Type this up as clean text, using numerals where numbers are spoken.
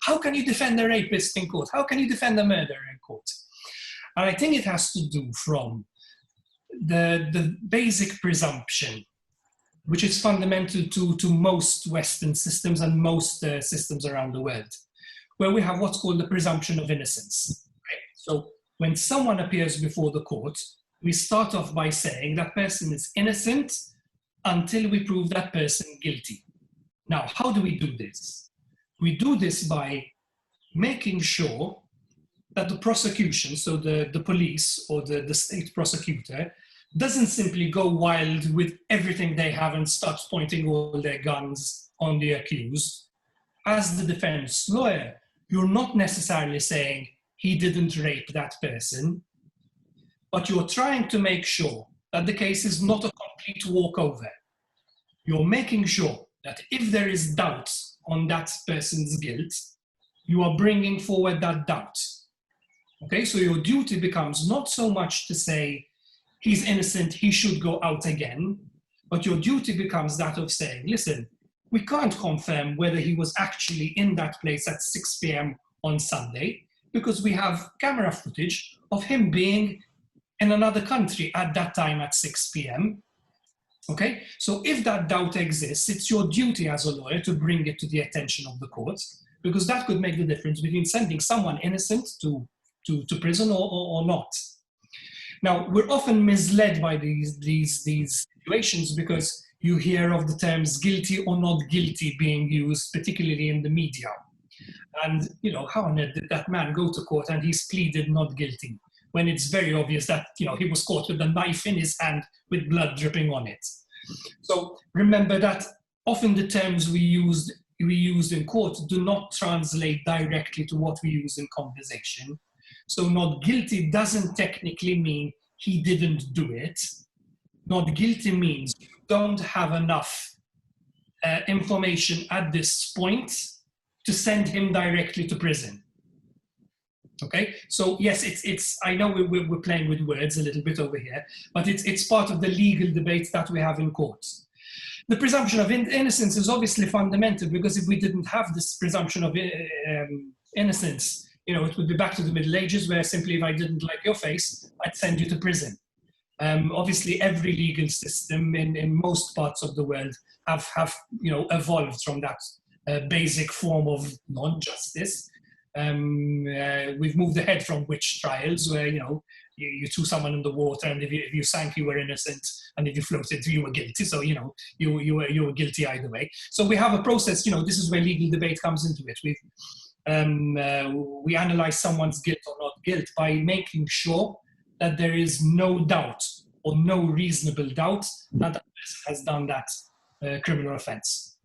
how can you defend a rapist in court? How can you defend a murderer in court? And I think it has to do from the basic presumption, which is fundamental to most Western systems and most systems around the world, where we have what's called the presumption of innocence. Right? So when someone appears before the court, we start off by saying that person is innocent until we prove that person guilty. Now, how do we do this? We do this by making sure that the prosecution, so the police or the state prosecutor, doesn't simply go wild with everything they have and start pointing all their guns on the accused. As the defense lawyer, you're not necessarily saying he didn't rape that person, but you're trying to make sure that the case is not a complete walkover. You're making sure that if there is doubt on that person's guilt, you are bringing forward that doubt. Okay, so your duty becomes not so much to say, he's innocent, he should go out again, but your duty becomes that of saying, listen, we can't confirm whether he was actually in that place at 6 p.m. on Sunday, because we have camera footage of him being in another country at that time at 6 p.m. Okay, so if that doubt exists, it's your duty as a lawyer to bring it to the attention of the court, because that could make the difference between sending someone innocent to prison or not. Now, we're often misled by these situations because you hear of the terms guilty or not guilty being used, particularly in the media. And, you know, how on earth did that man go to court and he's pleaded not guilty, when it's very obvious that, you know, he was caught with a knife in his hand with blood dripping on it. So remember that often the terms we use in court do not translate directly to what we use in conversation. So not guilty doesn't technically mean he didn't do it. Not guilty means you don't have enough information at this point to send him directly to prison. Okay, so yes, it's I know we're playing with words a little bit over here, but it's part of the legal debate that we have in courts. The presumption of innocence is obviously fundamental, because if we didn't have this presumption of innocence, you know, it would be back to the Middle Ages, where simply if I didn't like your face, I'd send you to prison. Obviously, every legal system in most parts of the world have you know, evolved from that basic form of non-justice. We've moved ahead from witch trials, where, you know, you threw someone in the water, and if you sank, you were innocent, and if you floated, you were guilty. So, you know, you were guilty either way. So we have a process. You know, this is where legal debate comes into it. We analyze someone's guilt or not guilt by making sure that there is no doubt or no reasonable doubt that that person has done that criminal offense.